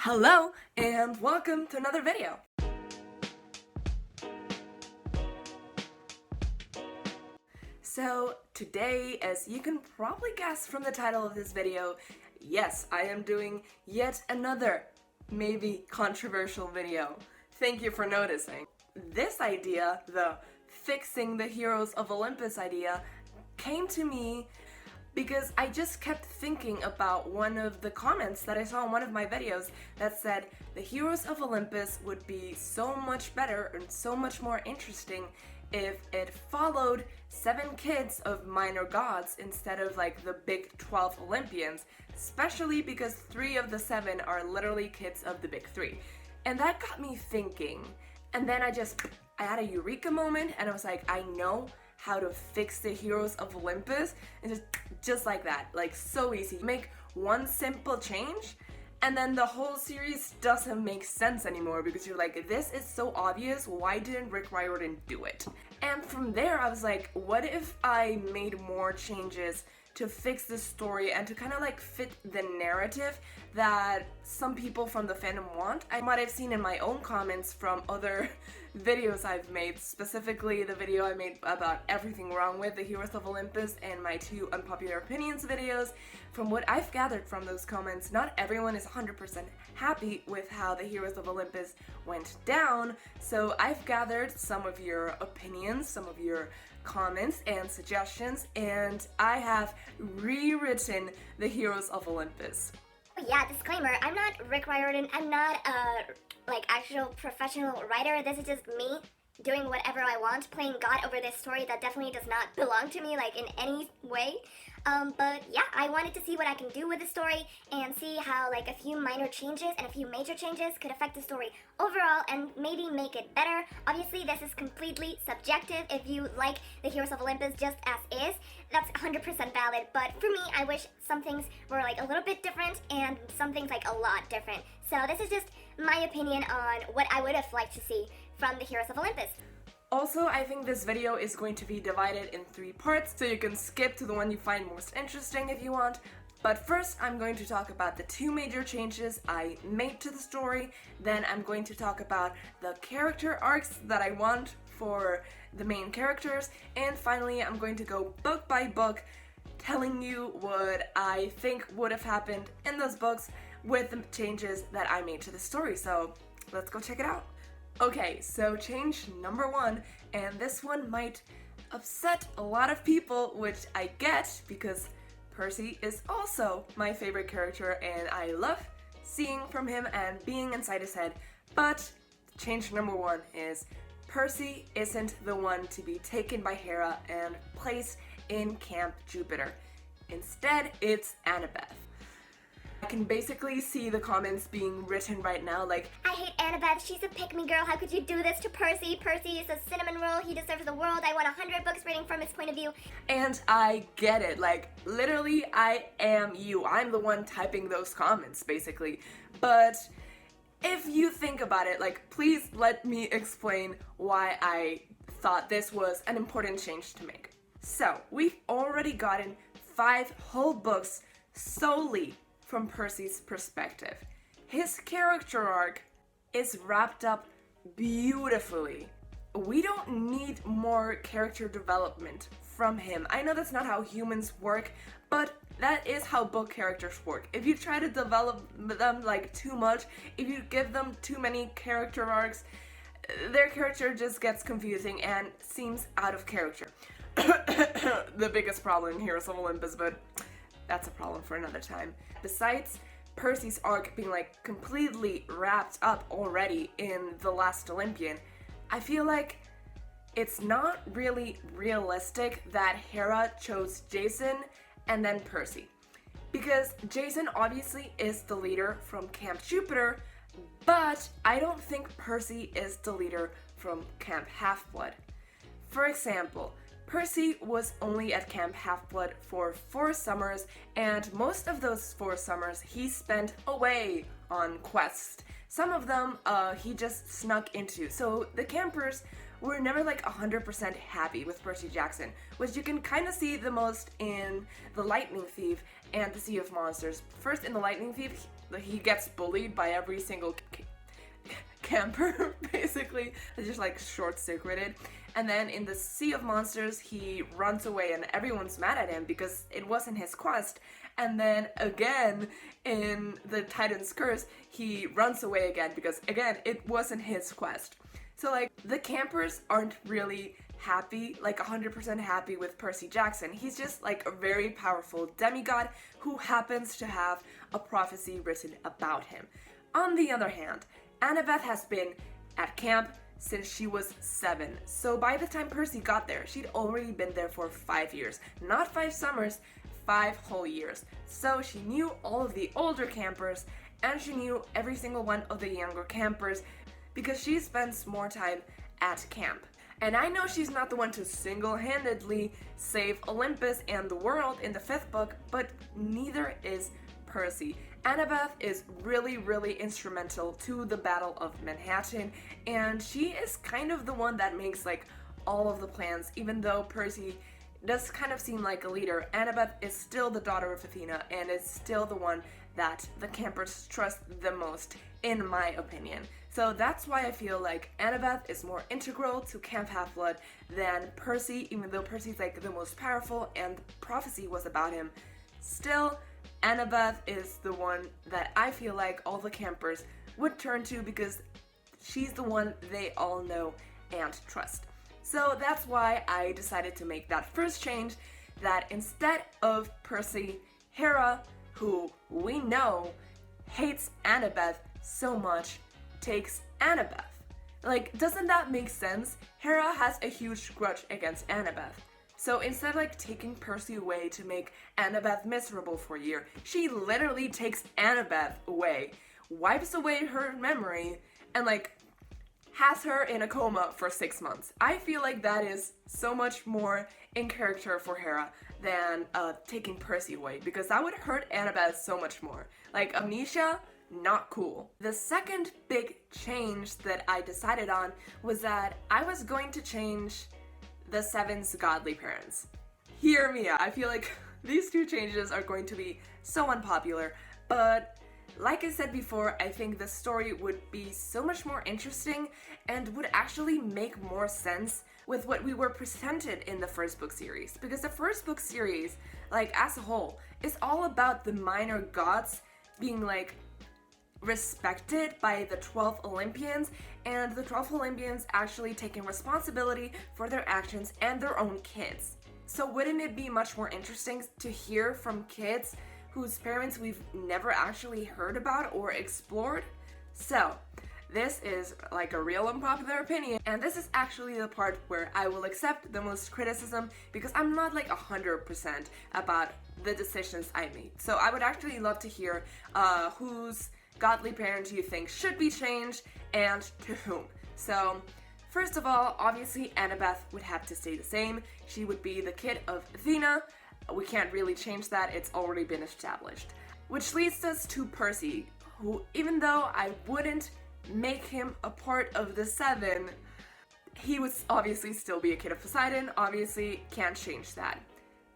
Hello, and welcome to another video. So today, as you can probably guess from the title of this video, yes, I am doing yet another, maybe controversial video. Thank you for noticing. This idea, the fixing the heroes of Olympus idea, came to me because I just kept thinking about one of the comments that I saw in one of my videos that said the heroes of Olympus would be so much better and so much more interesting if it followed 7 kids of minor gods instead of like the big 12 Olympians, especially because 3 of the 7 are literally kids of the big 3. And that got me thinking, and then I had a eureka moment and I was like, I know how to fix the heroes of Olympus, and just like that, like so easy. Make one simple change and then the whole series doesn't make sense anymore because you're like, this is so obvious, why didn't Rick Riordan do it? And from there I was like, what if I made more changes to fix this story and to kind of like fit the narrative that some people from the fandom want? I might have seen in my own comments from other videos I've made, specifically the video I made about everything wrong with the Heroes of Olympus and my 2 unpopular opinions videos. From what I've gathered from those comments, not everyone is 100% happy with how the Heroes of Olympus went down, so I've gathered some of your opinions, some of your comments and suggestions, and I have rewritten the Heroes of Olympus. Yeah, disclaimer, I'm not Rick Riordan, I'm not a actual professional writer. This is just me doing whatever I want, playing God over this story that definitely does not belong to me in any way. But yeah, I wanted to see what I can do with the story and see how a few minor changes and a few major changes could affect the story overall and maybe make it better. Obviously, this is completely subjective. If you like the Heroes of Olympus just as is, that's 100% valid. But for me, I wish some things were a little bit different and some things a lot different. So this is just my opinion on what I would have liked to see from the Heroes of Olympus. Also, I think this video is going to be divided in 3 parts, so you can skip to the one you find most interesting if you want. But first, I'm going to talk about the 2 major changes I made to the story, then I'm going to talk about the character arcs that I want for the main characters, and finally I'm going to go book by book, telling you what I think would have happened in those books with the changes that I made to the story. So let's go check it out. Okay, so change number 1, and this one might upset a lot of people, which I get because Percy is also my favorite character and I love seeing from him and being inside his head. But change number 1 is Percy isn't the one to be taken by Hera and placed in Camp Jupiter. Instead, it's Annabeth. I can basically see the comments being written right now like, I hate Annabeth, she's a pick-me girl, how could you do this to Percy? Percy is a cinnamon roll, he deserves the world, I want 100 books reading from his point of view. And I get it, literally I am you. I'm the one typing those comments basically. But if you think about it, please let me explain why I thought this was an important change to make. So, we've already gotten 5 whole books solely from Percy's perspective. His character arc is wrapped up beautifully. We don't need more character development from him. I know that's not how humans work, but that is how book characters work. If you try to develop them too much, if you give them too many character arcs, their character just gets confusing and seems out of character. The biggest problem in Heroes of Olympus, but that's a problem for another time. Besides Percy's arc being completely wrapped up already in The Last Olympian, I feel like it's not really realistic that Hera chose Jason and then Percy. Because Jason obviously is the leader from Camp Jupiter, but I don't think Percy is the leader from Camp Half-Blood. For example, Percy was only at Camp Half-Blood for 4 summers, and most of those 4 summers he spent away on quests. Some of them he just snuck into, so the campers were never 100% happy with Percy Jackson, which you can kind of see the most in The Lightning Thief and The Sea of Monsters. First, in The Lightning Thief, he gets bullied by every single camper, basically. It's just like short-circuited. And then in the Sea of Monsters, he runs away and everyone's mad at him because it wasn't his quest. And then again, in the Titan's Curse, he runs away again because, again, it wasn't his quest. So, like, the campers aren't really happy, like 100% happy with Percy Jackson. He's just like a very powerful demigod who happens to have a prophecy written about him. On the other hand, Annabeth has been at camp since she was 7. So by the time Percy got there, she'd already been there for 5 years. Not 5 summers, 5 whole years. So she knew all of the older campers, and she knew every single one of the younger campers because she spends more time at camp. And I know she's not the one to single-handedly save Olympus and the world in the 5th book, but neither is Percy. Annabeth is really, really instrumental to the Battle of Manhattan, and she is kind of the one that makes like all of the plans. Even though Percy does kind of seem like a leader, Annabeth is still the daughter of Athena and is still the one that the campers trust the most, in my opinion. So that's why I feel like Annabeth is more integral to Camp Half-Blood than Percy, even though Percy's like the most powerful and the prophecy was about him. Still, Annabeth is the one that I feel like all the campers would turn to because she's the one they all know and trust. So that's why I decided to make that first change, that instead of Percy, Hera, who we know hates Annabeth so much, takes Annabeth. Like, doesn't that make sense? Hera has a huge grudge against Annabeth. So instead of like taking Percy away to make Annabeth miserable for a year, she literally takes Annabeth away, wipes away her memory, and like has her in a coma for 6 months. I feel like that is so much more in character for Hera than taking Percy away, because that would hurt Annabeth so much more. Like, amnesia, not cool. The second big change that I decided on was that I was going to change the Seven's godly parents. Hear me out. I feel like these two changes are going to be so unpopular, but like I said before, I think the story would be so much more interesting and would actually make more sense with what we were presented in the first book series. Because the first book series, like as a whole, is all about the minor gods being like respected by the 12 Olympians, and the 12 Olympians actually taking responsibility for their actions and their own kids. So wouldn't it be much more interesting to hear from kids whose parents we've never actually heard about or explored? So this is like a real unpopular opinion, and this is actually the part where I will accept the most criticism because I'm not like 100% about the decisions I made. So I would actually love to hear whose godly parent you think should be changed and to whom. So first of all, obviously Annabeth would have to stay the same. She would be the kid of Athena. We can't really change that, it's already been established. Which leads us to Percy, who, even though I wouldn't make him a part of the 7, he would obviously still be a kid of Poseidon, obviously can't change that.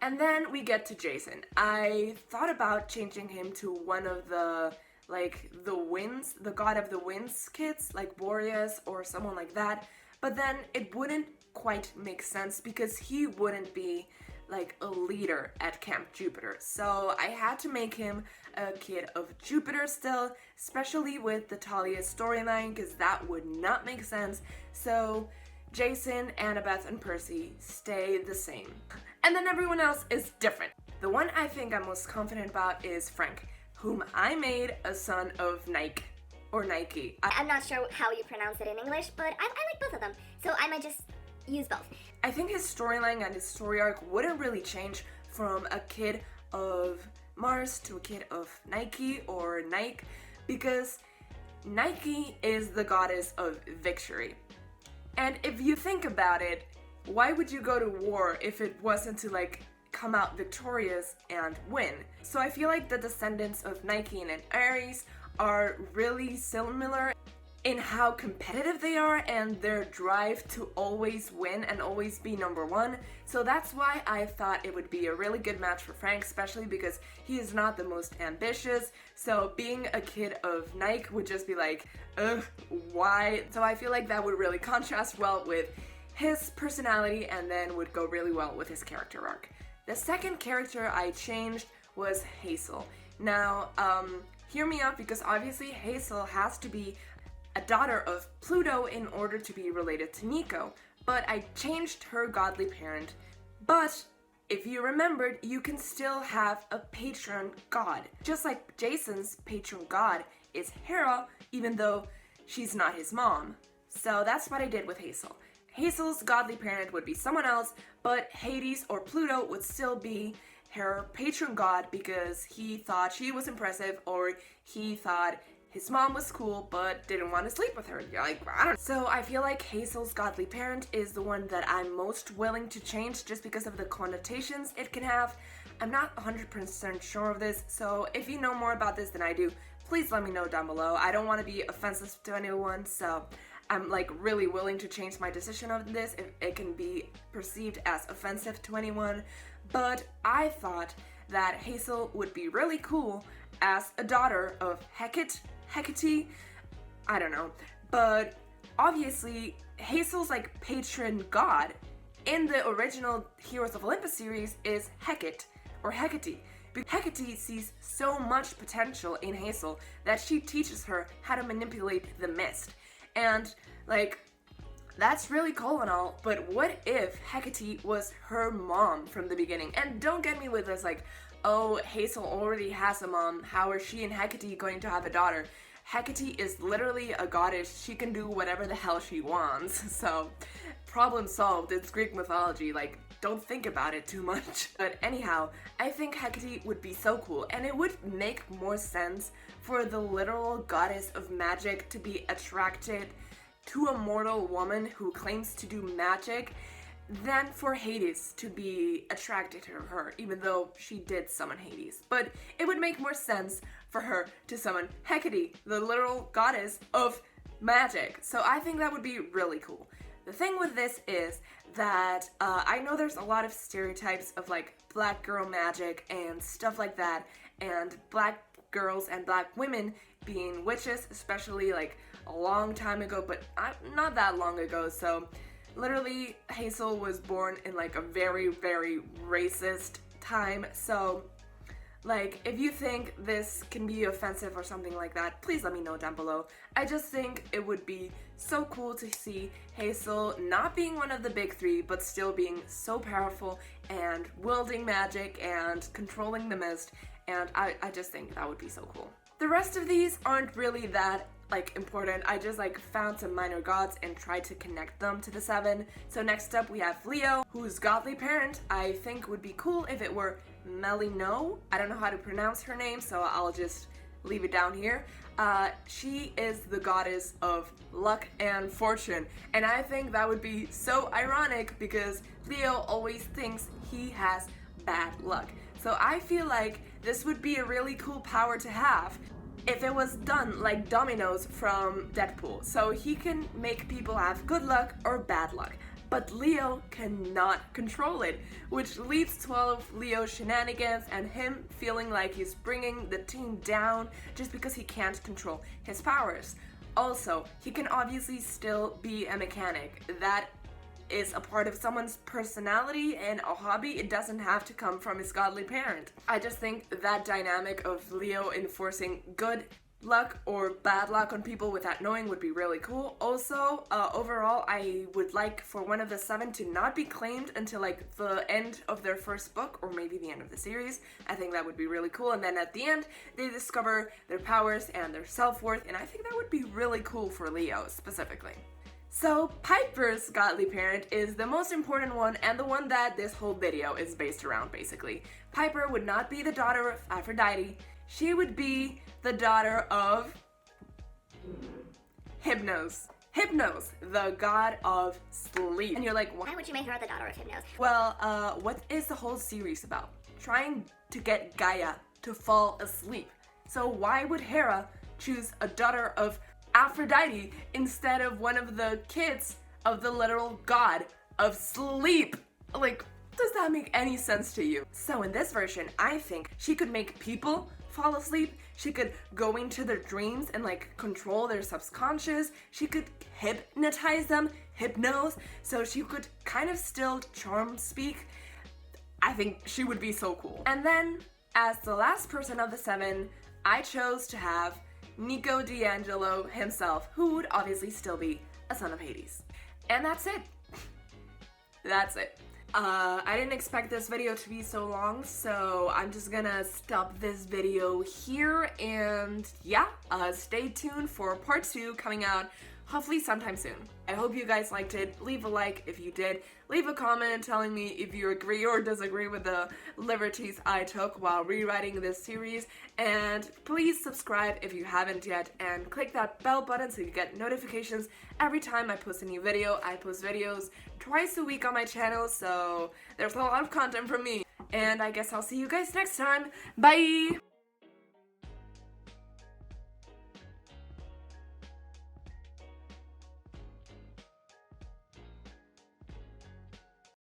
And then we get to Jason. I thought about changing him to one of the, like, the winds, the god of the winds kids, like Boreas or someone like that, but then it wouldn't quite make sense because he wouldn't be like a leader at Camp Jupiter. So I had to make him a kid of Jupiter still, especially with the Talia storyline, because that would not make sense. So Jason, Annabeth, and Percy stay the same. And then everyone else is different. The one I think I'm most confident about is Frank, whom I made a son of Nike, or Nike. I'm not sure how you pronounce it in English, but I like both of them, so I might just use both. I think his storyline and his story arc wouldn't really change from a kid of Mars to a kid of Nike or Nike, because Nike is the goddess of victory. And if you think about it, why would you go to war if it wasn't to like come out victorious and win? So I feel like the descendants of Nike and Ares are really similar. in how competitive they are and their drive to always win and always be number one. So that's why I thought it would be a really good match for Frank, especially because he is not the most ambitious. So being a kid of Nike would just be like, ugh, why? So I feel like that would really contrast well with his personality and then would go really well with his character arc. The second character I changed was Hazel. Now, hear me out, because obviously Hazel has to be a daughter of Pluto in order to be related to Nico, but I changed her godly parent. But if you remembered, you can still have a patron god. Just like Jason's patron god is Hera, even though she's not his mom. So that's what I did with Hazel. Hazel's godly parent would be someone else, but Hades or Pluto would still be her patron god because he thought she was impressive, or he thought his mom was cool but didn't want to sleep with her. Like, I don't know. So I feel like Hazel's godly parent is the one that I'm most willing to change just because of the connotations it can have. I'm not 100% sure of this, so if you know more about this than I do, please let me know down below. I don't want to be offensive to anyone, so I'm like really willing to change my decision on this if it can be perceived as offensive to anyone. But I thought that Hazel would be really cool as a daughter of Hecate, I don't know. But obviously Hazel's like patron god in the original Heroes of Olympus series is Hecate or Hecate. Hecate sees so much potential in Hazel that she teaches her how to manipulate the mist. And like, that's really cool and all, but what if Hecate was her mom from the beginning? And don't get me with this like, oh, Hazel already has a mom, how are she and Hecate going to have a daughter? Hecate is literally a goddess, she can do whatever the hell she wants, so problem solved, it's Greek mythology, like, don't think about it too much. But anyhow, I think Hecate would be so cool, and it would make more sense for the literal goddess of magic to be attracted to a mortal woman who claims to do magic than for Hades to be attracted to her, even though she did summon Hades. But it would make more sense for her to summon Hecate, the literal goddess of magic. So I think that would be really cool. The thing with this is that I know there's a lot of stereotypes of like black girl magic and stuff like that, and black girls and black women being witches, especially like a long time ago, but not that long ago. So literally Hazel was born in like a very, very racist time. So like, if you think this can be offensive or something like that, please let me know down below. I just think it would be so cool to see Hazel not being one of the big three, but still being so powerful and wielding magic and controlling the mist, and I just think that would be so cool. The rest of these aren't really that like important. I just like found some minor gods and tried to connect them to the 7. So next up we have Leo, whose godly parent I think would be cool if it were Melino. I don't know how to pronounce her name, so I'll just leave it down here. She is the goddess of luck and fortune, and I think that would be so ironic because Leo always thinks he has bad luck. So I feel like this would be a really cool power to have if it was done like dominoes from Deadpool. So he can make people have good luck or bad luck, but Leo cannot control it, which leads to all of Leo's shenanigans and him feeling like he's bringing the team down just because he can't control his powers. Also, he can obviously still be a mechanic. That is a part of someone's personality and a hobby. It doesn't have to come from his godly parent. I just think that dynamic of Leo enforcing good luck or bad luck on people without knowing would be really cool. Also, overall, I would like for one of the 7 to not be claimed until like the end of their first book or maybe the end of the series. I think that would be really cool, and then at the end they discover their powers and their self-worth, and I think that would be really cool for Leo specifically. So Piper's godly parent is the most important one and the one that this whole video is based around basically. Piper would not be the daughter of Aphrodite, she would be the daughter of Hypnos. Hypnos, the god of sleep. And you're like, why would you make her the daughter of Hypnos? Well, what is the whole series about? Trying to get Gaia to fall asleep. So why would Hera choose a daughter of Aphrodite instead of one of the kids of the literal god of sleep. Like, does that make any sense to you? So in this version, I think she could make people fall asleep. She could go into their dreams and like control their subconscious. She could hypnotize them, hypnose, so she could kind of still charm speak. I think she would be so cool. And then, as the last person of the 7, I chose to have Nico D'Angelo himself, who would obviously still be a son of Hades. And that's it. That's it. I didn't expect this video to be so long, so I'm just gonna stop this video here, and yeah, stay tuned for part 2 coming out hopefully sometime soon. I hope you guys liked it. Leave a like if you did. Leave a comment telling me if you agree or disagree with the liberties I took while rewriting this series, and please subscribe if you haven't yet, and click that bell button so you get notifications every time I post a new video. I post videos twice a week on my channel, so there's a lot of content from me. And I guess I'll see you guys next time. Bye!